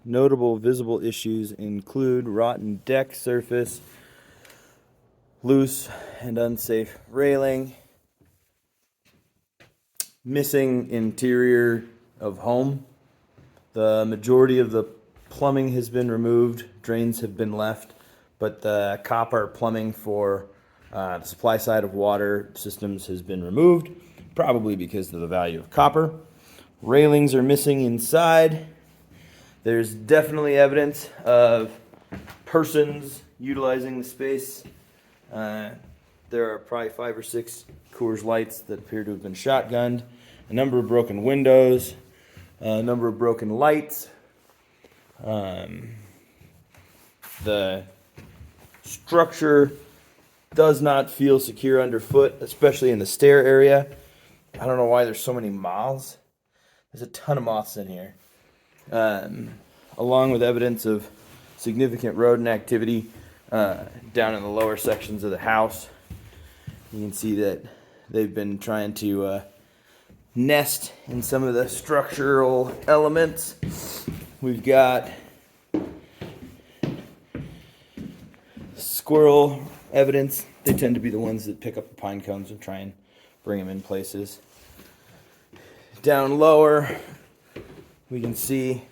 Notable visible issues include rotten deck surface, loose and unsafe railing, missing interior of home. The majority of the plumbing has been removed, drains have been left, but the copper plumbing for the supply side of water systems has been removed, probably because of the value of copper. Railings are missing inside. There's definitely evidence of persons utilizing the space. There are probably 5 or 6 Coors Lights that appear to have been shotgunned, a number of broken windows, a number of broken lights. The structure does not feel secure underfoot, especially in the stair area. I don't know why there's so many moths. There's a ton of moths in here. Along with evidence of significant rodent activity down in the lower sections of the house. You can see that they've been trying to nest in some of the structural elements. We've got squirrel evidence. They tend to be the ones that pick up the pine cones and try and bring them in places. Down lower, we can see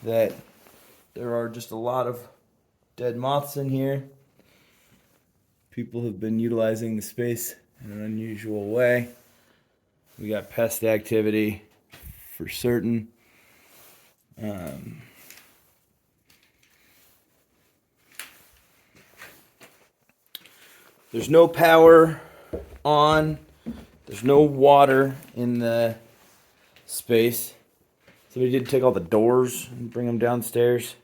that there are just a lot of dead moths in here. People have been utilizing the space in an unusual way. We got pest activity for certain. There's no power on. There's no water in the space. Somebody did take all the doors and bring them downstairs.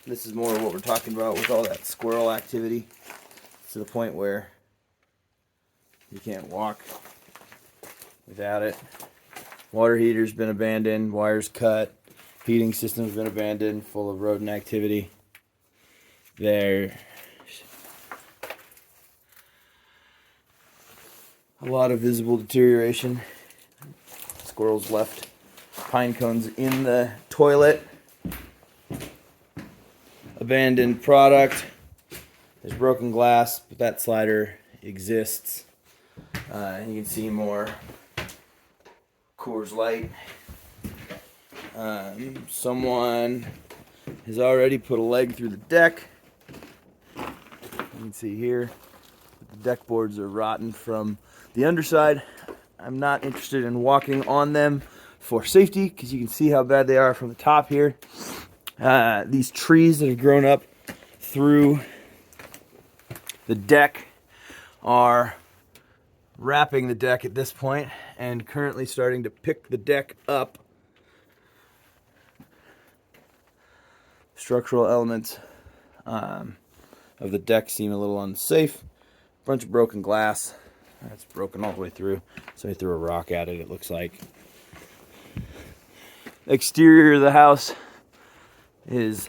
This is more of what we're talking about with all that squirrel activity. To the point where you can't walk without it. Water heater's been abandoned, wires cut, heating system's been abandoned, full of rodent activity. There's a lot of visible deterioration. Squirrels left pine cones in the toilet. Abandoned product. There's broken glass, but that slider exists. You can see more Coors Light. Someone has already put a leg through the deck. You can see here the deck boards are rotten from the underside. I'm not interested in walking on them for safety because you can see how bad they are from the top here. These trees that have grown up through the deck are wrapping the deck at this point and currently starting to pick the deck up. Structural elements of the deck seem a little unsafe. Bunch of broken glass. That's broken all the way through. Somebody threw a rock at it, it looks like. Exterior of the house is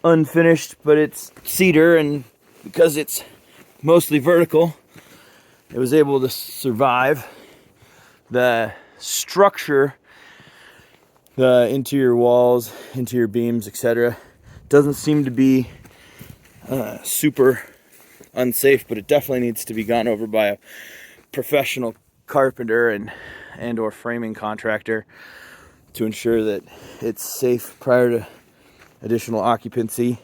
unfinished, but it's cedar, and because it's mostly vertical, it was able to survive. The structure, the interior walls, interior beams, etc., doesn't seem to be super unsafe, but it definitely needs to be gone over by a professional carpenter and or framing contractor to ensure that it's safe prior to additional occupancy.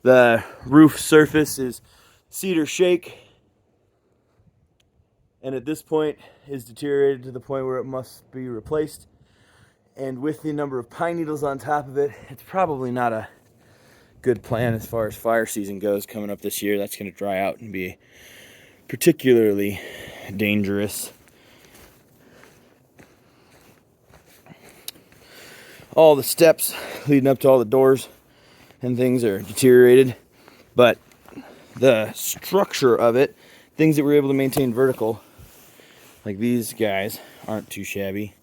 The roof surface is cedar shake, and at this point is deteriorated to the point where it must be replaced. And with the number of pine needles on top of it, it's probably not a good plan as far as fire season goes coming up this year. That's going to dry out and be particularly dangerous. All the steps leading up to all the doors and things are deteriorated, but the structure of it, things that we're able to maintain vertical, like these guys, aren't too shabby.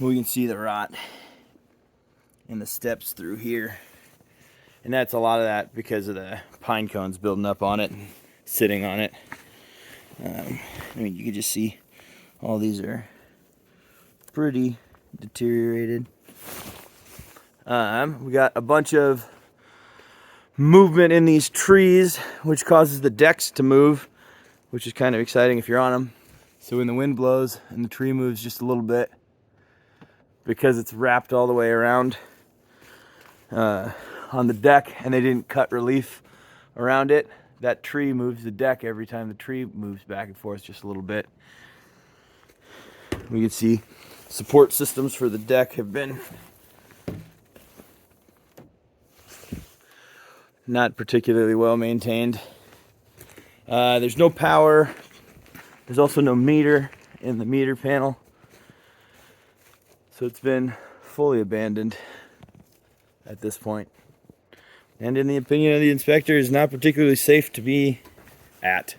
We can see the rot in the steps through here, and that's a lot of that because of the pine cones building up on it and sitting on it. I mean, you can just see all these are pretty deteriorated. We got a bunch of movement in these trees, which causes the decks to move, which is kind of exciting if you're on them. So when the wind blows and the tree moves just a little bit, because it's wrapped all the way around on the deck and they didn't cut relief around it, that tree moves the deck every time the tree moves back and forth just a little bit. We can see support systems for the deck have been not particularly well maintained. There's no power. There's also no meter in the meter panel. So it's been fully abandoned at this point. And in the opinion of the inspector, is not particularly safe to be at.